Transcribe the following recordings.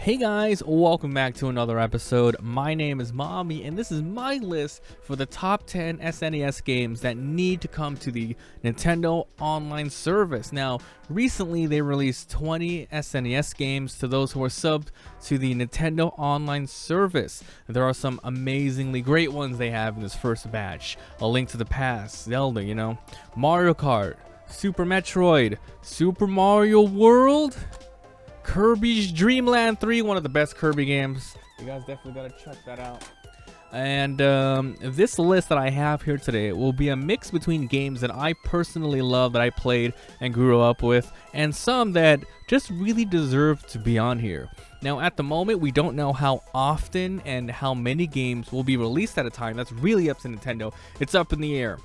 Hey guys, welcome back to another episode. My name is Mommy and this is my list for the top 10 SNES games that need to come to the Nintendo Online Service. Now, recently they released 20 SNES games to those who are subbed to the Nintendo Online Service. There are some amazingly great ones they have in this first batch. A Link to the Past, Zelda, Mario Kart, Super Metroid, Super Mario World, Kirby's Dream Land 3, one of the best Kirby games. You guys definitely gotta check that out. And this list that I have here today will be a mix between games that I personally love, that I played and grew up with, and some that just really deserve to be on here. Now, at the moment, we don't know how often and how many games will be released at a time. That's really up to Nintendo. It's up in the air.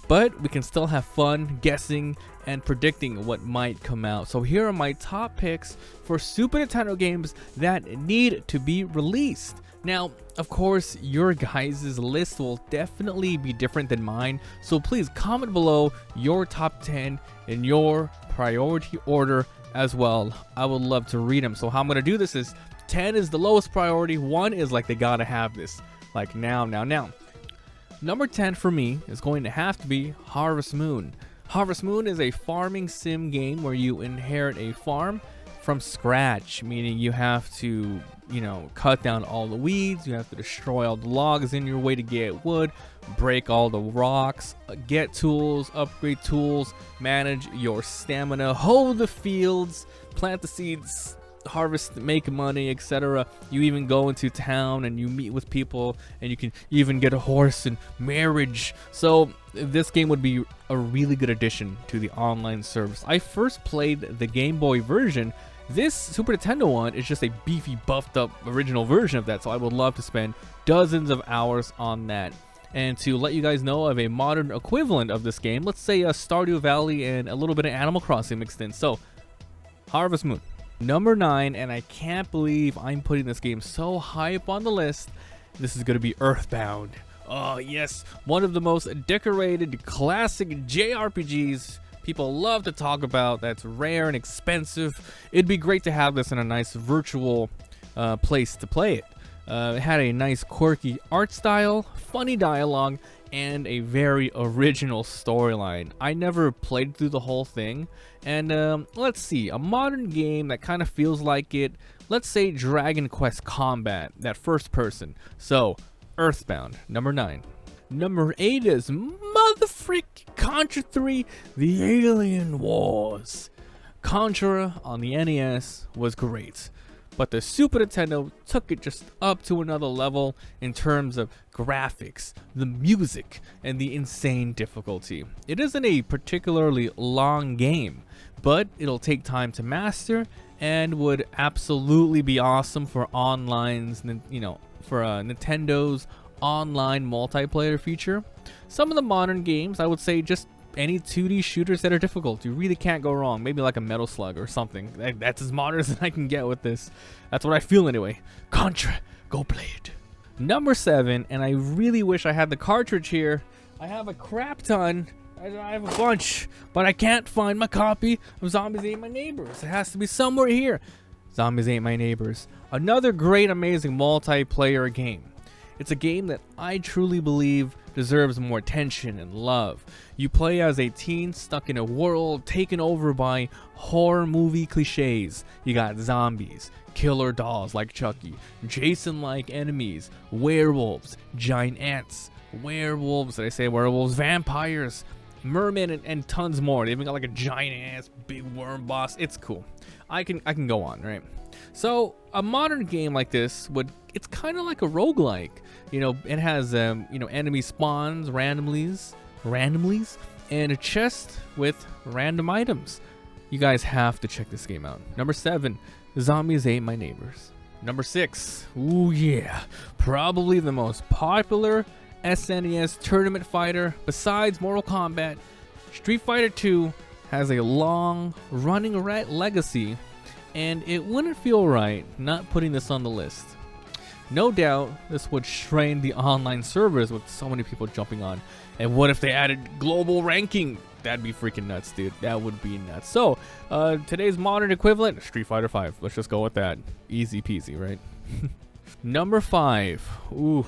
But we can still have fun guessing and predicting what might come out. So here are my top picks for Super Nintendo games that need to be released. Now, of course, your guys' list will definitely be different than mine. So please comment below your top 10 in your priority order as well. I would love to read them. So how I'm going to do this is 10 is the lowest priority. 1 is like they got to have this. Like now. Number 10 for me is going to have to be Harvest Moon. Harvest Moon is a farming sim game where you inherit a farm from scratch, meaning you have to, cut down all the weeds, you have to destroy all the logs in your way to get wood, break all the rocks, get tools, upgrade tools, manage your stamina, hoe the fields, plant the seeds, harvest, make money, etc. You even go into town and you meet with people, and you can even get a horse and marriage. So this game would be a really good addition to the online service. I first played the Game Boy version. This Super Nintendo one is just a beefy, buffed up original version of that, so I would love to spend dozens of hours on that. And to let you guys know of a modern equivalent of this game, let's say a Stardew Valley and a little bit of Animal Crossing mixed in. So Harvest Moon. Number 9, and I can't believe I'm putting this game so high up on the list. This is going to be Earthbound. Oh yes, one of the most decorated classic JRPGs people love to talk about, that's rare and expensive. It'd be great to have this in a nice virtual place to play it. It had a nice quirky art style, funny dialogue, and a very original storyline. I never played through the whole thing, and let's see, a modern game that kind of feels like it. Let's say Dragon Quest Combat, that first person. So Earthbound, number 9. Number 8 is motherfrick Contra 3: The Alien Wars. Contra on the NES was great, but the Super Nintendo took it just up to another level in terms of graphics, the music, and the insane difficulty. It isn't a particularly long game, but it'll take time to master and would absolutely be awesome for Nintendo's online multiplayer feature. Some of the modern games, I would say just any 2D shooters that are difficult, you really can't go wrong. Maybe like a Metal Slug or something. That's as modern as I can get with this. That's what I feel anyway. Contra, go play it. Number 7, and I really wish I had the cartridge here. I have a crap ton. I have a bunch, but I can't find my copy of Zombies Ate My Neighbors. It has to be somewhere here. Zombies Ate My Neighbors. Another great, amazing multiplayer game. It's a game that I truly believe deserves more attention and love. You play as a teen stuck in a world taken over by horror movie cliches. You got zombies, killer dolls like Chucky, Jason-like enemies, werewolves, giant ants, werewolves, did I say werewolves? Vampires, mermen, and tons more. They even got like a giant ass big worm boss. It's cool. I can go on, right? So a modern game like this it's kind of like a roguelike. It has enemy spawns randomlies, and a chest with random items. You guys have to check this game out. Number 7, Zombies Ate My Neighbors. Number 6, ooh yeah, probably the most popular SNES tournament fighter besides Mortal Kombat. Street Fighter 2 has a long running legacy, and it wouldn't feel right not putting this on the list. No doubt this would strain the online servers with so many people jumping on. And what if they added global ranking? That'd be freaking nuts, dude. That would be nuts. So, today's modern equivalent, Street Fighter 5. Let's just go with that. Easy peasy, right? Number 5. Ooh.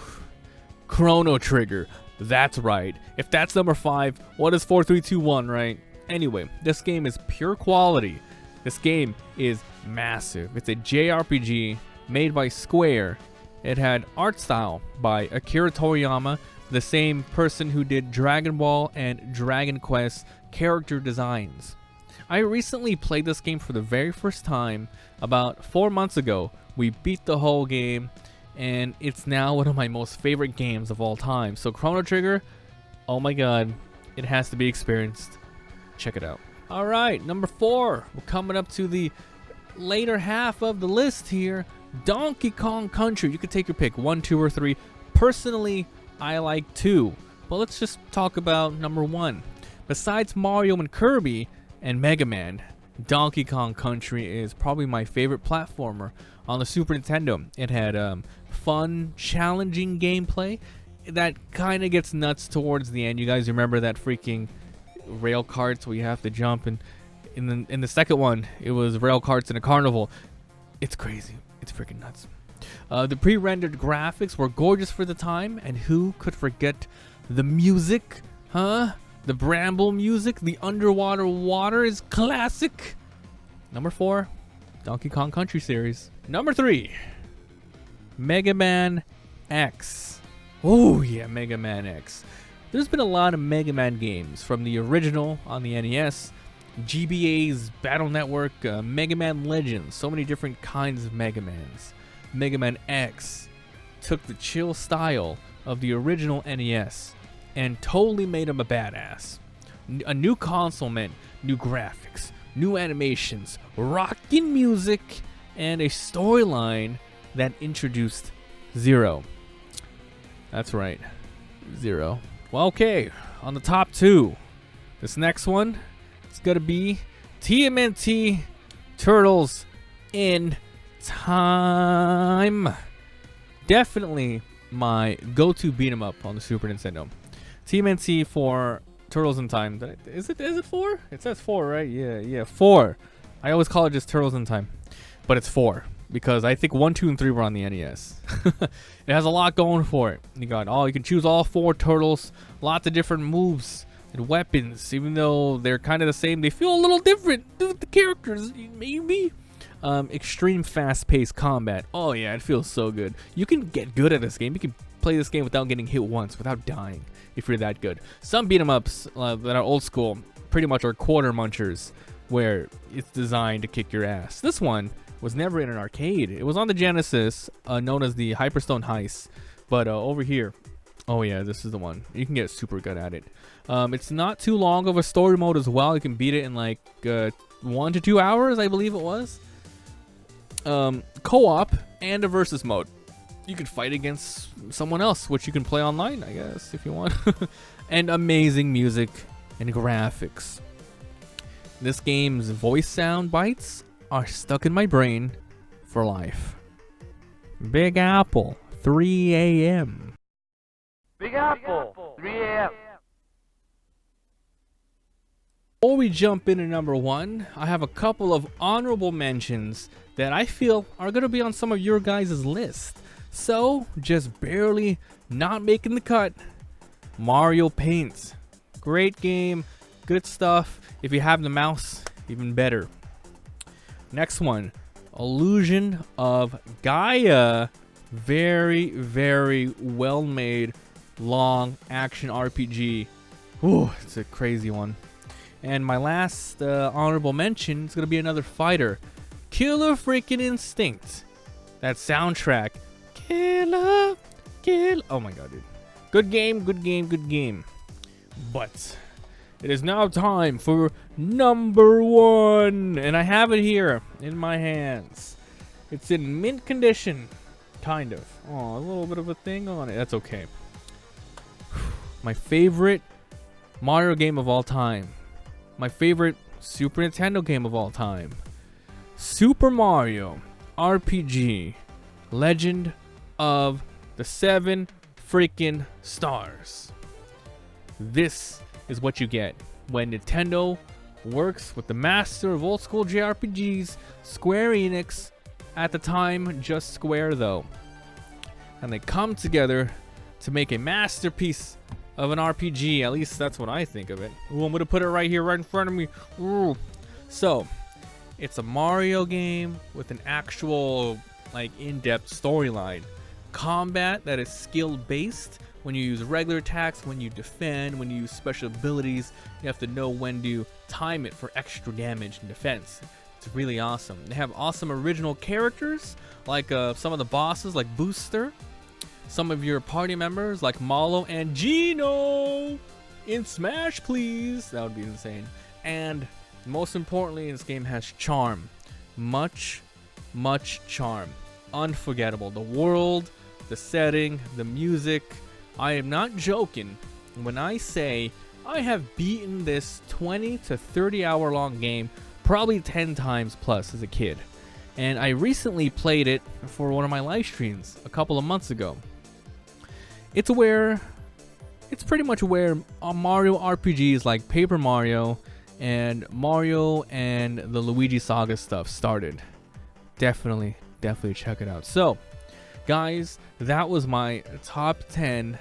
Chrono Trigger. That's right. If that's number 5, what is 4, 3, 2, 1, right? Anyway, this game is pure quality. This game is massive. It's a JRPG made by Square. It had art style by Akira Toriyama, the same person who did Dragon Ball and Dragon Quest character designs. I recently played this game for the very first time about 4 months ago. We beat the whole game, and it's now one of my most favorite games of all time. So Chrono Trigger, oh my god, it has to be experienced. Check it out. Alright, number 4. We're coming up to the later half of the list here. Donkey Kong Country. You could take your pick, 1, 2, or 3. Personally, I like 2. But let's just talk about number 1. Besides Mario and Kirby and Mega Man, Donkey Kong Country is probably my favorite platformer on the Super Nintendo. It had fun, challenging gameplay that kind of gets nuts towards the end. You guys remember that freaking rail carts where you have to jump, and in the second one it was rail carts in a carnival. It's crazy. It's freaking nuts. The pre-rendered graphics were gorgeous for the time, and who could forget the music, huh? The Bramble music, the underwater water is classic. Number 4, Donkey Kong Country series. Number 3, Mega Man X. Oh yeah, Mega Man X. There's been a lot of Mega Man games, from the original on the NES, GBA's Battle Network, Mega Man Legends, so many different kinds of Mega Mans. Mega Man X took the chill style of the original NES and totally made him a badass. A new console meant new graphics, new animations, rockin' music, and a storyline that introduced Zero. That's right, Zero. Well, okay, on the top 2, this next one, it's gonna be TMNT Turtles in Time. Definitely my go-to beat 'em up on the Super Nintendo. TMNT for Turtles in Time. Is it 4? It says 4, right? Yeah, 4. I always call it just Turtles in Time, but it's 4 because I think 1, 2, and 3 were on the NES. It has a lot going for it. You can choose all 4 turtles, lots of different moves and weapons. Even though they're kind of the same, they feel a little different with the characters, maybe. Extreme fast-paced combat. Oh yeah, it feels so good. You can get good at this game. You can play this game without getting hit once, without dying, if you're that good. Some beat 'em ups that are old school pretty much are quarter munchers, where it's designed to kick your ass. This one was never in an arcade. It was on the Genesis, known as the Hyperstone Heist. But over here, oh yeah, this is the one. You can get super good at it. It's not too long of a story mode as well. You can beat it in like 1 to 2 hours, I believe it was. Co-op and a versus mode. You could fight against someone else, which you can play online, I guess, if you want. And amazing music and graphics. This game's voice sound bites are stuck in my brain for life. Big Apple, 3 a.m. Big Apple, 3 a.m. Before we jump into number 1, I have a couple of honorable mentions that I feel are going to be on some of your guys' list. So, just barely not making the cut. Mario Paint. Great game, good stuff. If you have the mouse, even better. Next one, Illusion of Gaia. Very, very well made, long action RPG. Ooh, it's a crazy one. And my last honorable mention is going to be another fighter. Killer freaking Instinct. That soundtrack. Killer. Oh my god, dude. Good game, good game, good game. But it is now time for number 1. And I have it here in my hands. It's in mint condition. Kind of. Oh, a little bit of a thing on it. That's okay. My favorite Mario game of all time. My favorite Super Nintendo game of all time. Super Mario RPG Legend of the 7 freaking stars. This is what you get when Nintendo works with the master of old school JRPGs, Square Enix, at the time just Square though. And they come together to make a masterpiece of an RPG. At least that's what I think of it. Ooh, I'm gonna put it right here, right in front of me. Ooh. So, it's a Mario game with an actual, like, in-depth storyline. Combat that is skill-based. When you use regular attacks, when you defend, when you use special abilities, you have to know when to time it for extra damage and defense. It's really awesome. They have awesome original characters, like some of the bosses, like Booster. Some of your party members, like Malo and Gino in Smash, please. That would be insane. And most importantly, this game has charm. Much charm. Unforgettable. The world, the setting, the music. I am not joking when I say I have beaten this 20 to 30 hour long game probably 10 times plus as a kid. And I recently played it for one of my live streams a couple of months ago. It's pretty much where Mario RPGs like Paper Mario and the Luigi Saga stuff started. Definitely check it out. So, guys, that was my top 10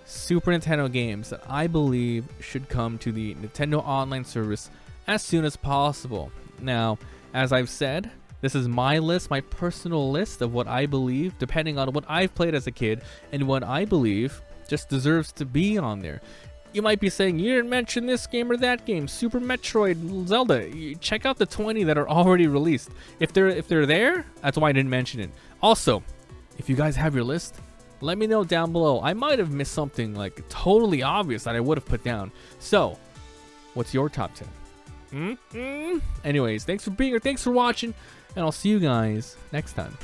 Super Nintendo games that I believe should come to the Nintendo Online service as soon as possible. Now, as I've said, this is my list, my personal list of what I believe, depending on what I've played as a kid, and what I believe just deserves to be on there. You might be saying, you didn't mention this game or that game, Super Metroid, Zelda. Check out the 20 that are already released. If they're there, that's why I didn't mention it. Also, if you guys have your list, let me know down below. I might have missed something like totally obvious that I would have put down. So, what's your top 10? Anyways, thanks for being here, thanks for watching, and I'll see you guys next time.